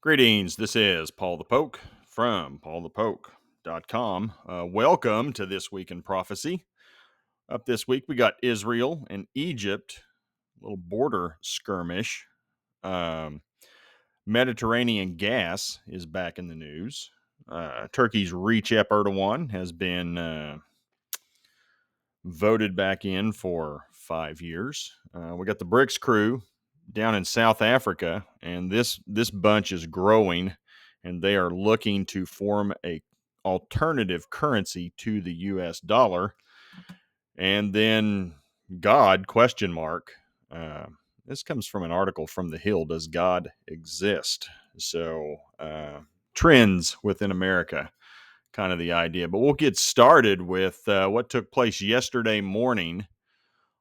Greetings. This is Paul the Poke from PaulthePoke.com. Welcome to This Week in Prophecy. Up this week, we got Israel and Egypt, a little border skirmish. Mediterranean gas is back in the news. Turkey's Recep Erdogan has been voted back in for 5 years. We got the BRICS crew down in South Africa, and this bunch is growing, and they are looking to form a alternative currency to the US dollar. And then God ? This comes from an article from The Hill. Does God exist? So trends within America, kind of the idea. But we'll get started with what took place yesterday morning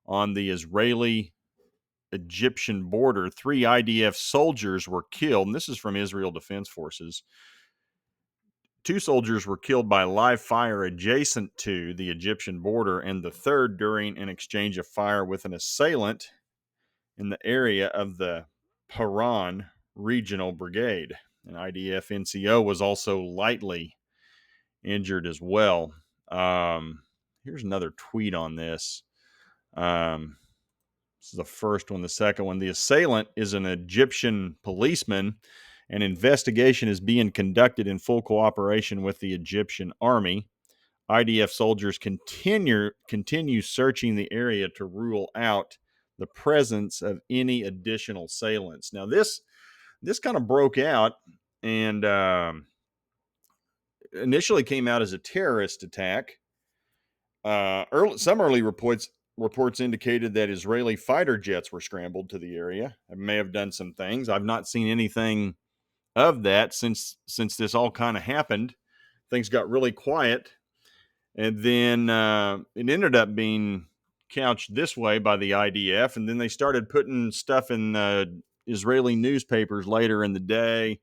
on the Israeli-Egyptian border. 3 IDF soldiers were killed, and this is from Israel Defense Forces. 2 soldiers were killed by live fire adjacent to the Egyptian border, and the third during an exchange of fire with an assailant in the area of the Paran Regional Brigade. An IDF NCO was also lightly injured as well. Here's another tweet on this. This is the first one. The second one, the assailant is an Egyptian policeman. An investigation is being conducted in full cooperation with the Egyptian army. IDF soldiers continue searching the area to rule out the presence of any additional assailants. Now, this kind of broke out and initially came out as a terrorist attack. Some early reports indicated that Israeli fighter jets were scrambled to the area. I may have done some things. I've not seen anything of that since this all kind of happened. Things got really quiet, and then it ended up being couched this way by the IDF, and then they started putting stuff in Israeli newspapers later in the day.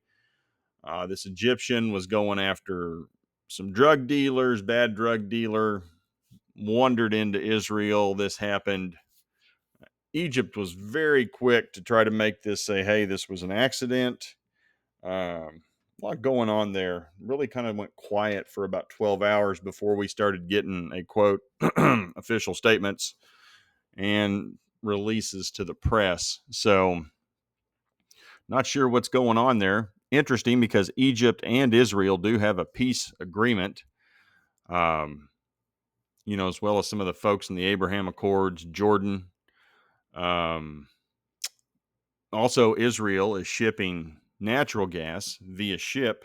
This Egyptian was going after some drug dealers, bad drug dealer, wandered into Israel. This happened. Egypt was very quick to try to make this say, hey, this was an accident. A lot going on there. Really kind of went quiet for about 12 hours before we started getting a quote official statements and releases to the press. So not sure what's going on there. Interesting, because Egypt and Israel do have a peace agreement. As well as some of the folks in the Abraham Accords, Jordan. Also, Israel is shipping natural gas via ship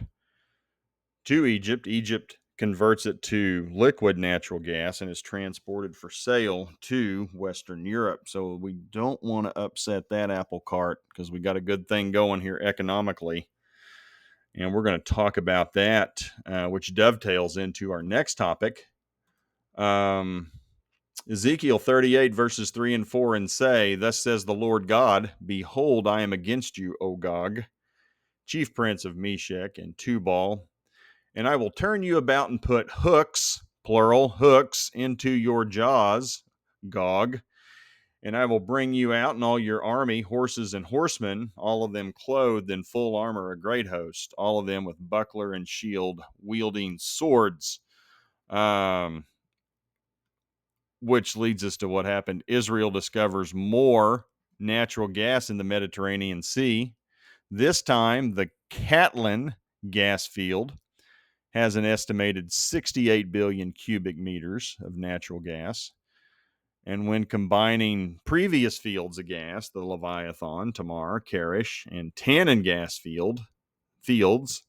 to Egypt. Egypt converts it to liquid natural gas and is transported for sale to Western Europe. So we don't want to upset that apple cart, because we got a good thing going here economically. And we're going to talk about that, which dovetails into our next topic. Ezekiel 38 verses 3 and 4, and say, thus says the Lord God, behold, I am against you, O Gog, chief prince of Meshech and Tubal, and I will turn you about and put hooks, plural, hooks, into your jaws, Gog, and I will bring you out and all your army, horses and horsemen, all of them clothed in full armor, a great host, all of them with buckler and shield, wielding swords. Which leads us to what happened. Israel discovers more natural gas in the Mediterranean Sea. This time, the Katlan gas field has an estimated 68 billion cubic meters of natural gas. And when combining previous fields of gas, the Leviathan, Tamar, Karish, and Tanin gas fields,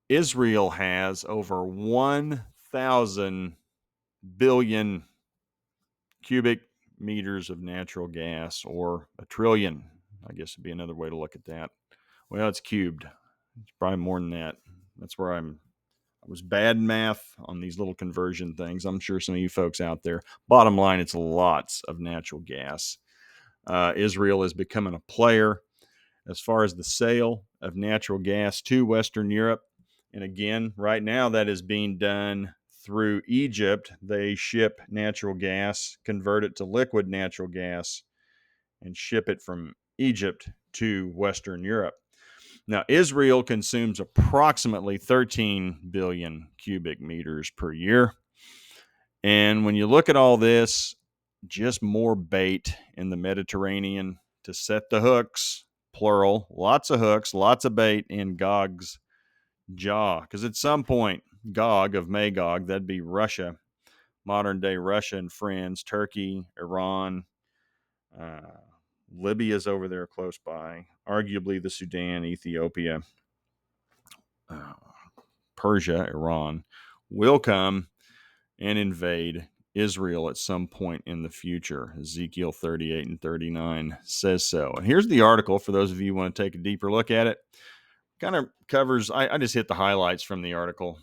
Israel has over 1,000 billion cubic meters of natural gas, or a trillion, I guess would be another way to look at that. Well, it's cubed. It's probably more than that. That's where I was bad in math on these little conversion things. I'm sure some of you folks out there. Bottom line, it's lots of natural gas. Israel is becoming a player as far as the sale of natural gas to Western Europe. And again, right now that is being done through Egypt. They ship natural gas, convert it to liquid natural gas, and ship it from Egypt to Western Europe. Now, Israel consumes approximately 13 billion cubic meters per year. And when you look at all this, just more bait in the Mediterranean to set the hooks, plural, lots of hooks, lots of bait in Gog's jaw. Because at some point, Gog of Magog, that'd be Russia, modern day Russia and friends, Turkey, Iran, uh, Libya's over there close by, arguably the Sudan, Ethiopia, uh, Persia, Iran, will come and invade Israel at some point in the future. Ezekiel 38 and 39 says so. And here's the article for those of you who want to take a deeper look at it. Kind of covers, I just hit the highlights from the article.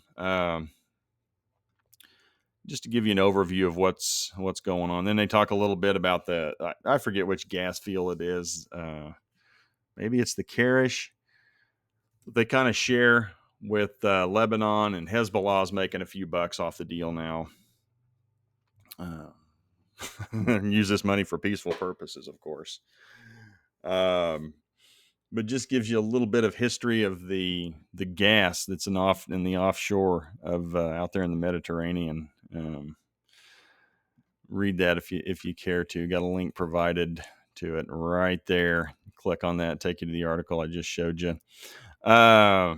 Just to give you an overview of what's going on. Then they talk a little bit about I forget which gas field it is. Maybe it's the Karish. They kind of share with Lebanon, and Hezbollah's making a few bucks off the deal now. Use this money for peaceful purposes, of course. But just gives you a little bit of history of the gas that's in the offshore of out there in the Mediterranean. Read that if you care to. Got a link provided to it right there. Click on that, take you to the article I just showed you. Going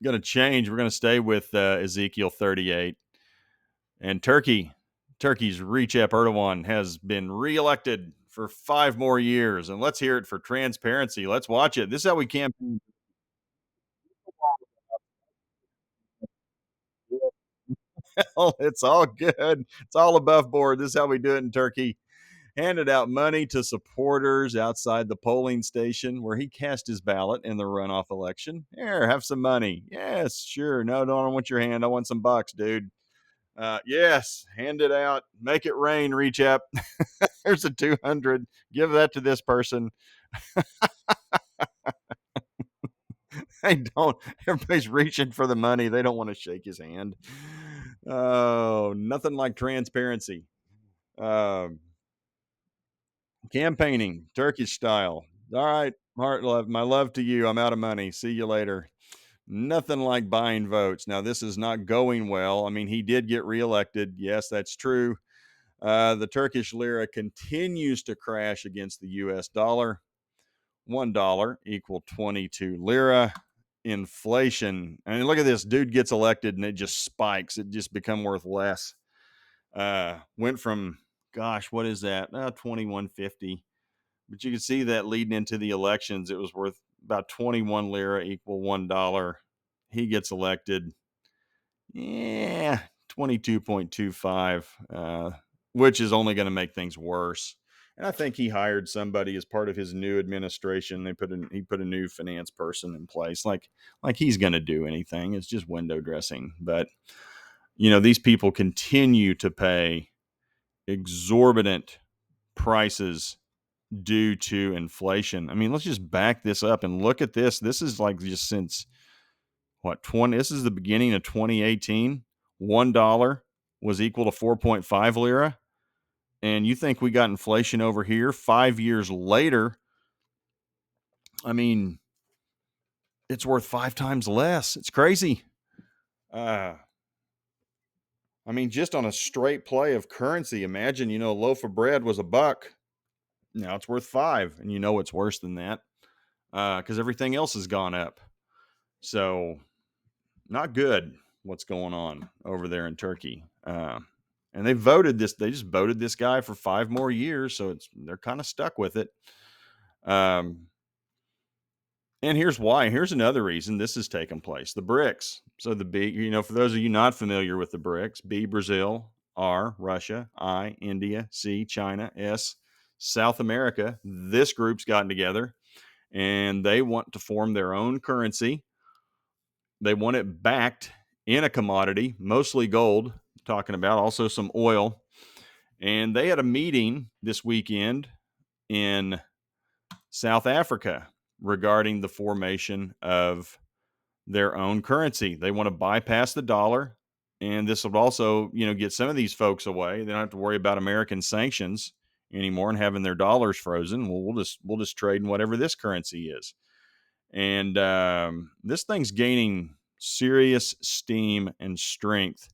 to change. We're going to stay with Ezekiel 38 and Turkey's Recep Erdogan has been reelected for 5 more years. And let's hear it for transparency. Let's watch it. This is how we campaign. It's all good. It's all above board. This is how we do it in Turkey. Handed out money to supporters outside the polling station where he cast his ballot in the runoff election. Here, have some money. Yes, sure. No, don't want your hand. I want some bucks, dude. Yes, hand it out. Make it rain, reach up. There's a 200. Give that to this person. They don't. Everybody's reaching for the money. They don't want to shake his hand. Oh, nothing like transparency. Campaigning, Turkish style. All right, heart love, my love to you. I'm out of money. See you later. Nothing like buying votes. Now, this is not going well. I mean, he did get reelected. Yes, that's true. The Turkish lira continues to crash against the US dollar. $1 equal 22 lira. Inflation. I mean, look at this. Dude gets elected and it just spikes. It just become worth less. Went from, gosh, what is that? 21.50. But you can see that leading into the elections, it was worth about 21 lira equal $1. He gets elected. Yeah, 22.25, which is only going to make things worse. And I think he hired somebody as part of his new administration. He put a new finance person in place, like he's going to do anything. It's just window dressing. But these people continue to pay exorbitant prices due to inflation. I mean, let's just back this up and look at this. This is like just since this is the beginning of 2018. $1 was equal to 4.5 lira. And you think we got inflation over here 5 years later? I mean, it's worth 5 times less. It's crazy. I mean, just on a straight play of currency, imagine, a loaf of bread was $1. Now it's worth 5, and it's worse than that because everything else has gone up. So not good what's going on over there in Turkey. And they just voted this guy for 5 more years. So they're kind of stuck with it. And here's why. Here's another reason this has taken place. The BRICS. So the B, for those of you not familiar with the BRICS, B, Brazil, R, Russia, I, India, C, China, S, South America. This group's gotten together and they want to form their own currency. They want it backed in a commodity, mostly gold, talking about also some oil. And they had a meeting this weekend in South Africa regarding the formation of their own currency. They want to bypass the dollar. And this would also, get some of these folks away. They don't have to worry about American sanctions anymore and having their dollars frozen. Well, we'll just trade in whatever this currency is. And this thing's gaining serious steam and strength.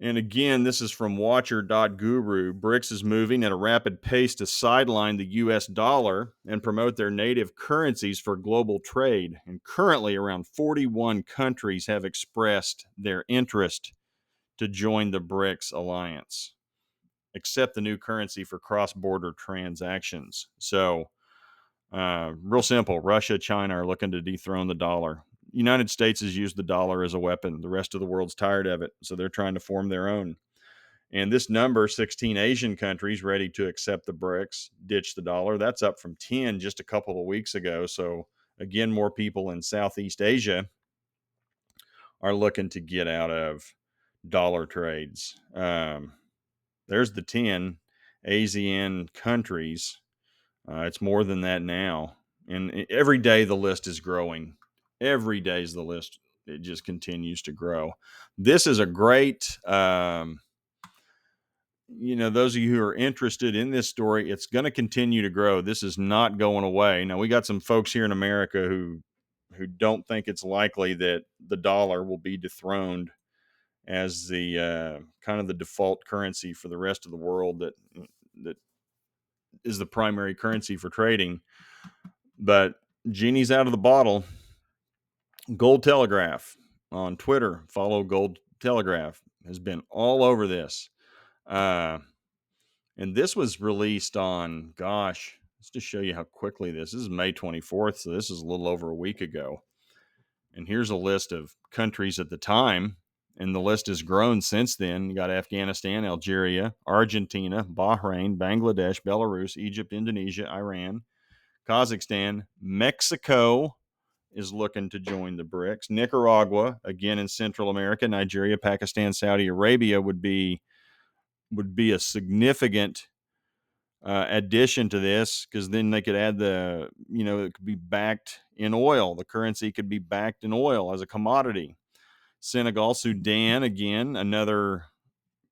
And again, this is from Watcher.guru. BRICS is moving at a rapid pace to sideline the US dollar and promote their native currencies for global trade. And currently, around 41 countries have expressed their interest to join the BRICS alliance, accept the new currency for cross-border transactions. So, real simple. Russia, China are looking to dethrone the dollar. United States has used the dollar as a weapon. The rest of the world's tired of it, so they're trying to form their own. And this number, 16 Asian countries ready to accept the BRICS, ditch the dollar, that's up from 10 just a couple of weeks ago. So, again, more people in Southeast Asia are looking to get out of dollar trades. There's the 10 ASEAN countries. It's more than that now. And every day the list is growing. Every day is the list. It just continues to grow. This is a great, those of you who are interested in this story, it's going to continue to grow. This is not going away. Now, we got some folks here in America who don't think it's likely that the dollar will be dethroned as the kind of the default currency for the rest of the world that is the primary currency for trading. But genie's out of the bottle. Gold Telegraph on Twitter, follow Gold Telegraph, has been all over this. And this was released on, let's just show you how quickly this is May 24th. So this is a little over a week ago. And here's a list of countries at the time. And the list has grown since then. You got Afghanistan, Algeria, Argentina, Bahrain, Bangladesh, Belarus, Egypt, Indonesia, Iran, Kazakhstan, Mexico is looking to join the BRICS. Nicaragua, again in Central America, Nigeria, Pakistan, Saudi Arabia would be a significant addition to this, because then they could add it could be backed in oil. The currency could be backed in oil as a commodity. Senegal, Sudan, again, another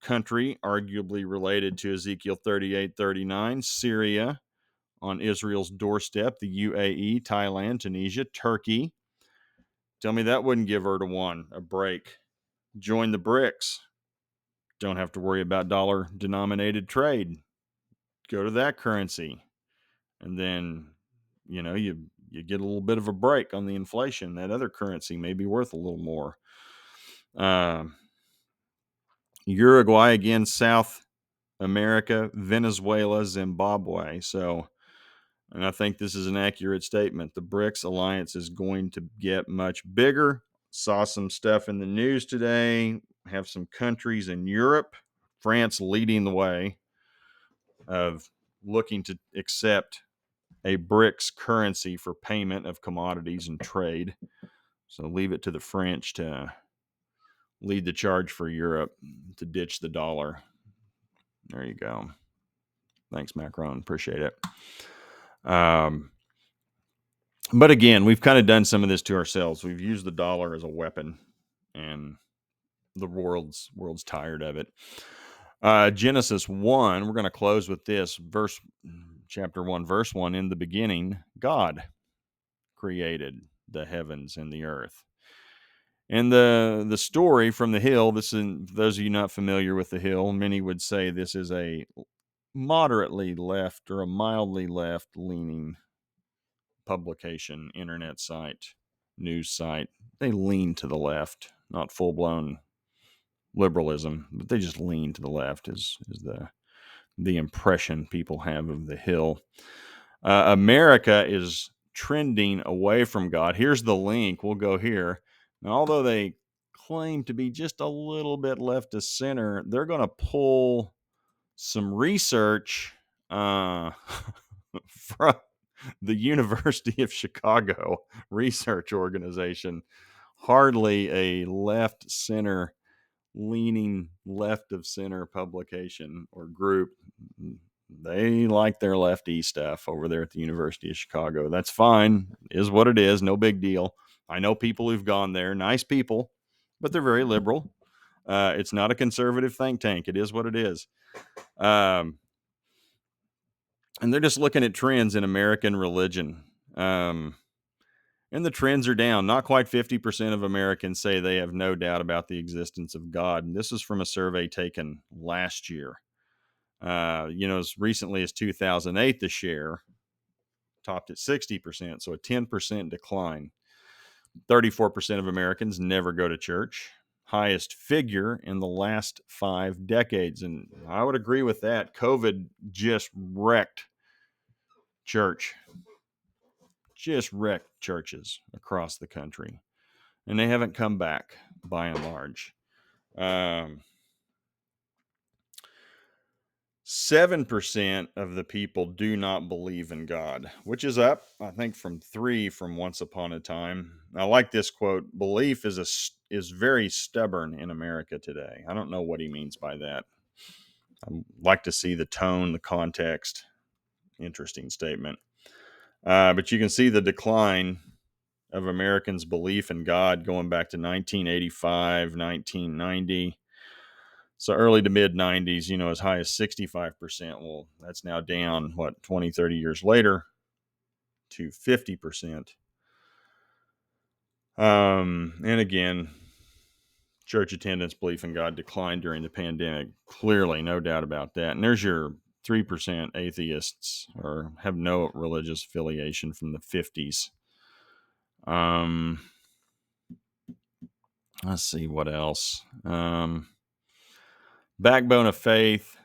country arguably related to Ezekiel 38:39. Syria on Israel's doorstep, the UAE, Thailand, Tunisia, Turkey. Tell me that wouldn't give Erdogan a break. Join the BRICS. Don't have to worry about dollar-denominated trade. Go to that currency. And then, you get a little bit of a break on the inflation. That other currency may be worth a little more. Uruguay, again, South America, Venezuela, Zimbabwe. So, and I think this is an accurate statement. The BRICS alliance is going to get much bigger. Saw some stuff in the news today. Have some countries in Europe, France leading the way, of looking to accept a BRICS currency for payment of commodities and trade. So leave it to the French to lead the charge for Europe to ditch the dollar. There you go. Thanks, Macron. Appreciate it. But again, we've kind of done some of this to ourselves. We've used the dollar as a weapon, and the world's tired of it. Genesis 1, we're going to close with this chapter 1, verse 1. In the beginning, God created the heavens and the earth. And the story from the Hill, this is, those of you not familiar with the Hill, many would say this is a moderately left or a mildly left-leaning publication, internet site, news site. They lean to the left, not full-blown liberalism, but they just lean to the left is the impression people have of the Hill. America is trending away from God. Here's the link. We'll go here. Now, although they claim to be just a little bit left of center, they're going to pull some research from the University of Chicago Research Organization. Hardly a left-center, leaning left of center publication or group. They like their lefty stuff over there at the University of Chicago. That's fine. Is what it is. No big deal. I know people who've gone there. Nice people, but they're very liberal. It's not a conservative think tank. It is what it is. And they're just looking at trends in American religion. And the trends are down. Not quite 50% of Americans say they have no doubt about the existence of God. And this is from a survey taken last year. As recently as 2008, the share topped at 60%, so a 10% decline. 34% of Americans never go to church, highest figure in the last 5 decades. And I would agree with that. COVID just wrecked church, just wrecked churches across the country. And they haven't come back by and large. 7% of the people do not believe in God, which is up, I think, from 3 from once upon a time. I like this quote: "Belief is very stubborn in America today." I don't know what he means by that. I'd like to see the tone, the context. Interesting statement. But you can see the decline of Americans' belief in God going back to 1985, 1990. So early to mid 90s, as high as 65%. Well, that's now down, 20, 30 years later to 50%. And again, church attendance, belief in God declined during the pandemic. Clearly, no doubt about that. And there's your 3% atheists or have no religious affiliation from the 50s. Let's see what else. Backbone of faith,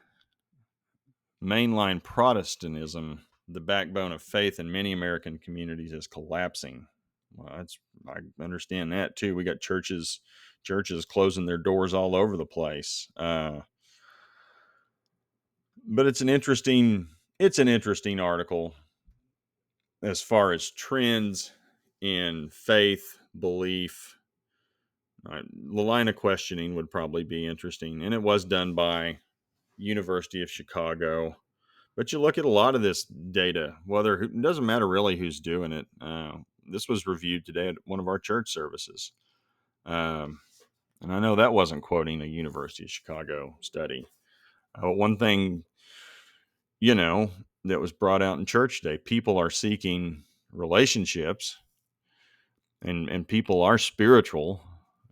mainline Protestantism, the backbone of faith in many American communities is collapsing. Well, I understand that too. We got churches closing their doors all over the place. But it's an interesting article as far as trends in faith, belief. The line of questioning would probably be interesting, and it was done by University of Chicago. But you look at a lot of this data, it doesn't matter really who's doing it. This was reviewed today at one of our church services. And I know that wasn't quoting a University of Chicago study. One thing, that was brought out in church today, people are seeking relationships and people are spiritual.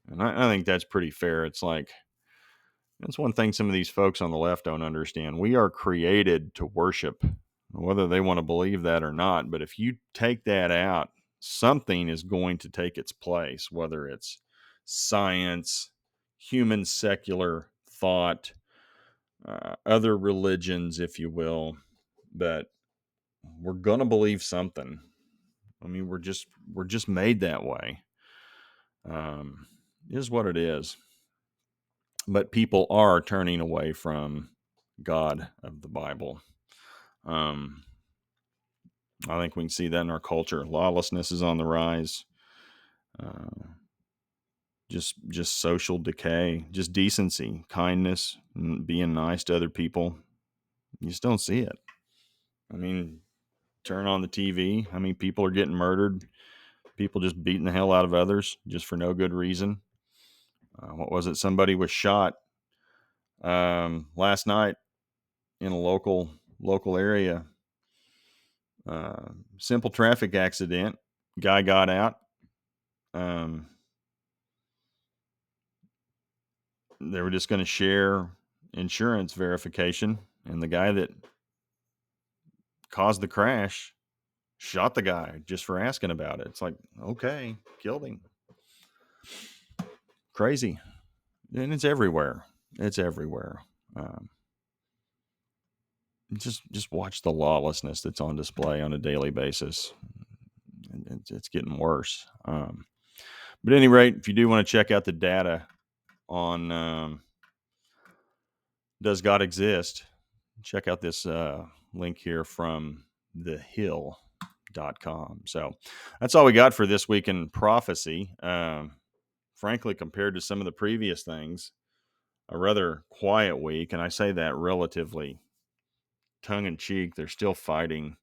And I think that's pretty fair. It's like, that's one thing some of these folks on the left don't understand. We are created to worship, whether they want to believe that or not. But if you take that out, something is going to take its place, whether it's science, human secular thought, other religions, if you will. But we're going to believe something. I mean, we're just made that way. Is what it is. But people are turning away from God of the Bible. I think we can see that in our culture. Lawlessness is on the rise. Just social decay, just decency, kindness, and being nice to other people. You just don't see it. I mean, turn on the TV. I mean, people are getting murdered. People just beating the hell out of others just for no good reason. What was it? Somebody was shot last night in a local area. Simple traffic accident. Guy got out. They were just going to share insurance verification, and the guy that caused the crash shot the guy just for asking about it. It's like, okay, killed him. Crazy. And it's everywhere. Just watch the lawlessness that's on display on a daily basis. It's getting worse. But at any rate, if you do want to check out the data on does God exist, check out this link here from thehill.com. So that's all we got for this week in prophecy. Frankly, compared to some of the previous things, a rather quiet week. And I say that relatively tongue in cheek. They're still fighting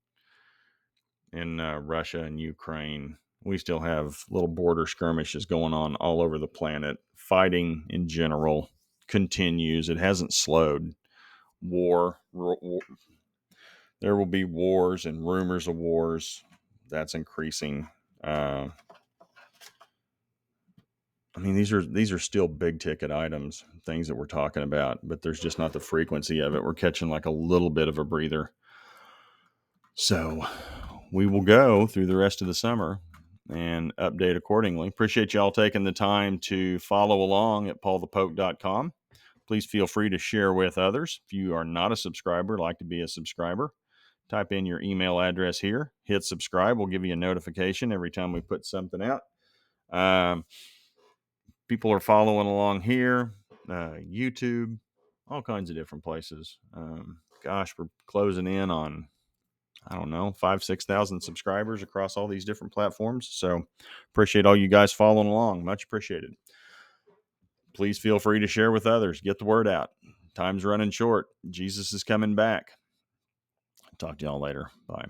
in Russia and Ukraine. We still have little border skirmishes going on all over the planet. Fighting in general continues. It hasn't slowed. War. There will be wars and rumors of wars. That's increasing. I mean, these are still big ticket items, things that we're talking about, but there's just not the frequency of it. We're catching like a little bit of a breather. So we will go through the rest of the summer and update accordingly. Appreciate y'all taking the time to follow along at PaulthePoke.com. Please feel free to share with others. If you are not a subscriber, like to be a subscriber, type in your email address here, hit subscribe. We'll give you a notification every time we put something out. People are following along here, YouTube, all kinds of different places. Gosh, we're closing in on, I don't know, 5,000-6,000 subscribers across all these different platforms. So appreciate all you guys following along. Much appreciated. Please feel free to share with others. Get the word out. Time's running short. Jesus is coming back. Talk to y'all later. Bye.